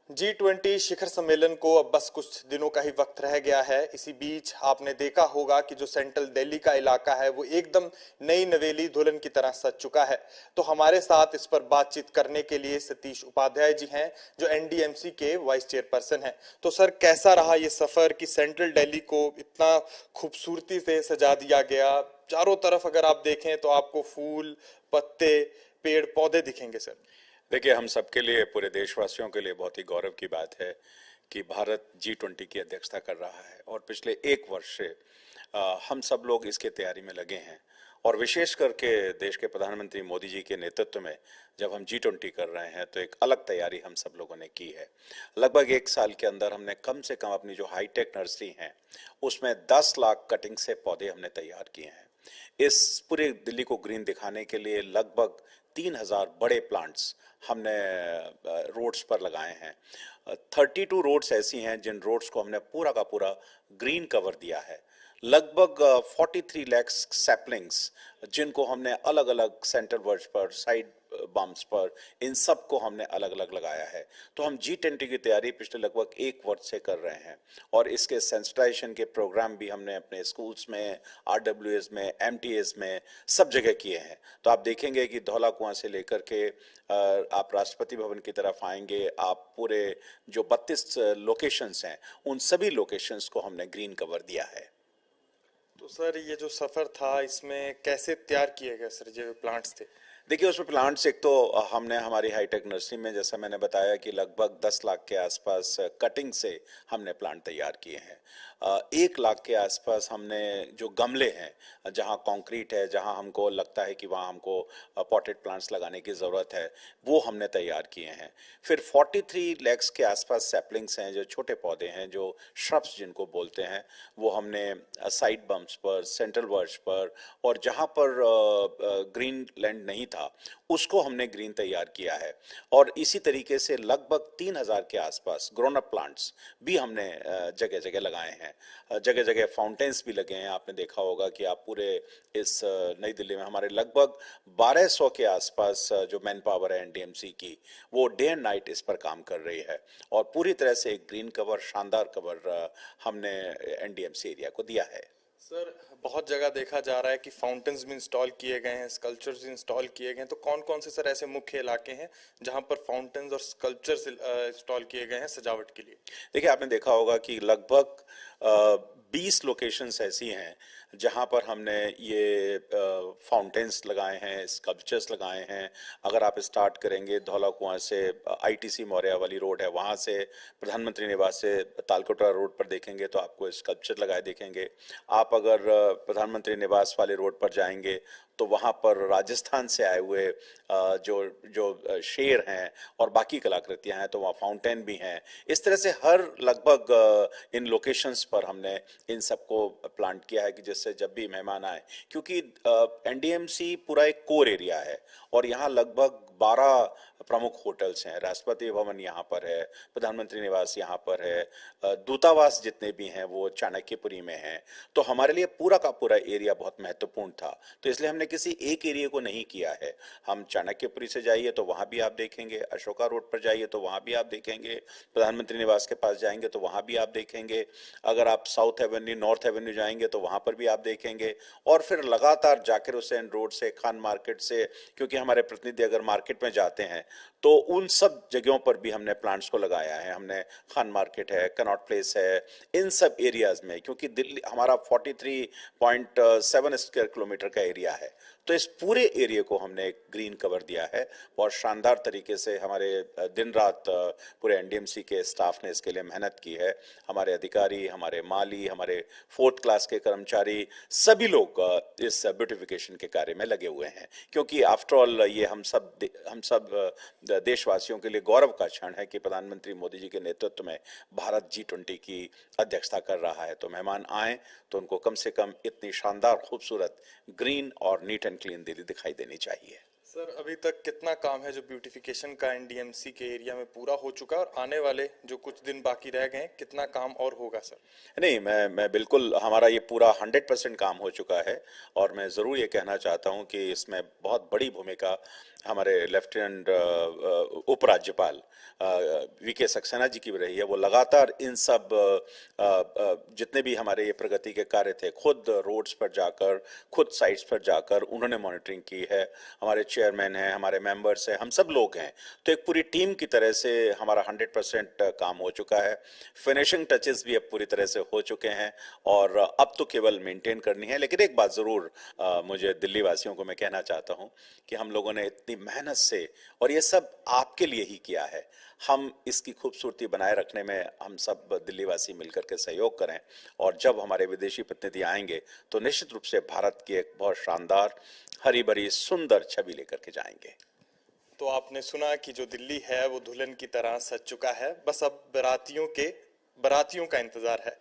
G20 शिखर सम्मेलन को अब बस कुछ दिनों का ही वक्त रह गया है। इसी बीच आपने देखा होगा कि जो सेंट्रल दिल्ली का इलाका है वो एकदम नई नवेली दुल्हन की तरह सज चुका है। तो हमारे साथ इस पर बातचीत करने के लिए सतीश उपाध्याय जी हैं, जो एनडीएमसी के वाइस चेयरपर्सन हैं। तो सर, कैसा रहा ये सफर कि सेंट्रल दिल्ली को इतना खूबसूरती से सजा दिया गया? चारों तरफ अगर आप देखें तो आपको फूल, पत्ते, पेड़ पौधे दिखेंगे सर। देखिए, हम सबके लिए, पूरे देशवासियों के लिए बहुत ही गौरव की बात है कि भारत G20 की अध्यक्षता कर रहा है और पिछले एक वर्ष से हम सब लोग इसके तैयारी में लगे हैं। और विशेष करके देश के प्रधानमंत्री मोदी जी के नेतृत्व में जब हम G20 कर रहे हैं तो एक अलग तैयारी हम सब लोगों ने की है। लगभग एक साल के अंदर हमने कम से कम अपनी जो हाईटेक नर्सरी हैं उसमें 10 लाख कटिंग से पौधे हमने तैयार किए हैं। इस पूरे दिल्ली को ग्रीन दिखाने के लिए लगभग 3,000 बड़े प्लांट्स हमने रोड्स पर लगाए हैं। 32 रोड्स ऐसी हैं जिन रोड्स को हमने पूरा का पूरा ग्रीन कवर दिया है। लगभग 43 लाख सैपलिंग्स जिनको हमने अलग अलग सेंटर वर्ज पर, साइड बम्प्स पर, इन सब को हमने अलग अलग लगाया है। तो हम G20 की तैयारी पिछले लगभग एक वर्ष से कर रहे हैं और इसके सेंसिटाइजेशन के प्रोग्राम भी हमने अपने स्कूल्स में, RWS में, MTS में सब जगह किए हैं। तो आप देखेंगे कि धौला कुआं से लेकर के आप राष्ट्रपति भवन की तरफ आएंगे, आप पूरे जो 32 लोकेशंस हैं उन सभी लोकेशंस को हमने ग्रीन कवर दिया है। तो सर, ये जो सफर था इसमें कैसे तैयार किए गए सर जो प्लांट्स थे? देखिए, उसमें प्लांट्स एक तो हमने हमारी हाईटेक नर्सरी में, जैसा मैंने बताया कि लगभग 10 लाख के आसपास कटिंग से हमने प्लांट तैयार किए हैं। 1 लाख के आसपास हमने जो गमले हैं, जहां कंक्रीट है, जहां हमको लगता है कि वहां हमको पॉटेड प्लांट्स लगाने की ज़रूरत है, वो हमने तैयार किए हैं। फिर 43 लैक्स के आसपास सैपलिंग्स हैं, जो छोटे पौधे हैं, जो श्रब्स जिनको बोलते हैं, वो हमने साइड बम्प्स पर, सेंट्रल वर्ज पर और जहां पर ग्रीन लैंड नहीं था उसको हमने ग्रीन तैयार किया है। और इसी तरीके से लगभग 3,000 के आसपास ग्रोन अप प्लांट्स भी हमने जगह जगह लगाए हैं। जगह जगह फाउंटेन्स भी लगे हैं। आपने देखा होगा कि आप पूरे इस नई दिल्ली में हमारे लगभग 1200 के आसपास जो मैन पावर है एनडीएमसी की, वो डे एंड नाइट इस पर काम कर रही है और पूरी तरह से एक ग्रीन कवर, शानदार कवर हमने एनडीएमसी एरिया को दिया है। सर, बहुत जगह देखा जा रहा है कि फाउंटेन्स भी इंस्टॉल किए गए हैं, स्कल्पचर्स भी इंस्टॉल किए गए हैं। तो कौन कौन से सर ऐसे मुख्य इलाके हैं जहां पर फाउंटेन्स और स्कल्पचर्स इंस्टॉल किए गए हैं सजावट के लिए? देखिए, आपने देखा होगा कि लगभग 20 लोकेशंस ऐसी हैं जहां पर हमने ये फाउंटेन्स लगाए हैं, स्कल्पचर्स लगाए हैं। अगर आप स्टार्ट करेंगे धौला कुआं से, आईटीसी मौर्या वाली रोड है, वहां से प्रधानमंत्री निवास से तालकोटरा रोड पर देखेंगे तो आपको स्कल्पचर लगाए दिखेंगे। आप अगर प्रधानमंत्री निवास वाले रोड पर जाएंगे तो वहाँ पर राजस्थान से आए हुए जो जो शेर हैं और बाकी कलाकृतियाँ हैं, तो वहाँ फाउंटेन भी हैं। इस तरह से हर लगभग इन लोकेशंस पर हमने इन सबको प्लांट किया है कि जिससे जब भी मेहमान आए, क्योंकि एनडीएमसी पूरा एक कोर एरिया है और यहाँ लगभग 12 प्रमुख होटल्स हैं। राष्ट्रपति भवन यहाँ पर है, प्रधानमंत्री निवास यहाँ पर है, दूतावास जितने भी हैं वो चाणक्यपुरी में हैं। तो हमारे लिए पूरा का पूरा एरिया बहुत महत्वपूर्ण था, तो इसलिए हमने किसी एक एरिया को नहीं किया है। हम चाणक्यपुरी से जाइए तो वहाँ भी आप देखेंगे, अशोका रोड पर जाइए तो वहाँ भी आप देखेंगे, प्रधानमंत्री निवास के पास जाएंगे तो वहाँ भी आप देखेंगे, अगर आप साउथ एवेन्यू, नॉर्थ एवेन्यू जाएंगे तो वहाँ पर भी आप देखेंगे। और फिर लगातार जाकिर हुसैन रोड से, खान मार्केट से, क्योंकि हमारे प्रतिनिधि अगर मार्केट में जाते हैं तो उन सब जगहों पर भी हमने प्लांट्स को लगाया है। हमने खान मार्केट है, कनॉट प्लेस है, इन सब एरियाज में, क्योंकि दिल्ली हमारा 43.7 स्क्वायर किलोमीटर का एरिया है, तो इस पूरे एरिया को हमने एक ग्रीन कवर दिया है। बहुत शानदार तरीके से हमारे दिन रात पूरे एनडीएमसी के स्टाफ ने इसके लिए मेहनत की है। हमारे अधिकारी, हमारे माली, हमारे 4th क्लास के कर्मचारी, सभी लोग इस ब्यूटिफिकेशन के कार्य में लगे हुए हैं, क्योंकि आफ्टर ऑल ये हम सब देशवासियों के लिए गौरव का क्षण है कि प्रधानमंत्री मोदी जी के नेतृत्व में भारत G20 की अध्यक्षता कर रहा है। तो मेहमान आए तो उनको कम से कम इतनी शानदार, खूबसूरत, ग्रीन और नीट एंड क्लीन दिल्ली दिखाई देनी चाहिए। सर, अभी तक कितना काम है जो ब्यूटिफिकेशन का एनडीएमसी के एरिया में पूरा हो चुका है, और आने वाले जो कुछ दिन बाकी रह गए हैं कितना काम और होगा सर? नहीं, मैं बिल्कुल, हमारा ये पूरा 100% काम हो चुका है और मैं ज़रूर ये कहना चाहता हूँ कि इसमें बहुत बड़ी भूमिका हमारे लेफ्टिनेंट उपराज्यपाल वीके सक्सेना जी की भी रही है। वो लगातार इन सब जितने भी हमारे ये प्रगति के कार्य थे, खुद रोड्स पर जाकर, खुद साइट्स पर जाकर उन्होंने मॉनिटरिंग की है। हमारे चेयरमैन हैं, हमारे मेंबर्स हैं, हम सब लोग हैं, तो एक पूरी टीम की तरह से हमारा 100% काम हो चुका है। फिनिशिंग टचेस भी अब पूरी तरह से हो चुके हैं और अब तो केवल मेंटेन करनी है। लेकिन एक बात जरूर मुझे दिल्ली वासियों को मैं कहना चाहता हूं कि हम लोगों ने इतनी मेहनत से, और ये सब आपके लिए ही किया है, हम इसकी खूबसूरती बनाए रखने में हम सब दिल्ली वासी मिलकर के सहयोग करें। और जब हमारे विदेशी प्रतिनिधि आएंगे तो निश्चित रूप से भारत की एक बहुत शानदार, हरी भरी, सुंदर छवि लेकर के जाएंगे। तो आपने सुना कि जो दिल्ली है वो दुल्हन की तरह सज चुका है, बस अब बारातियों का इंतजार है।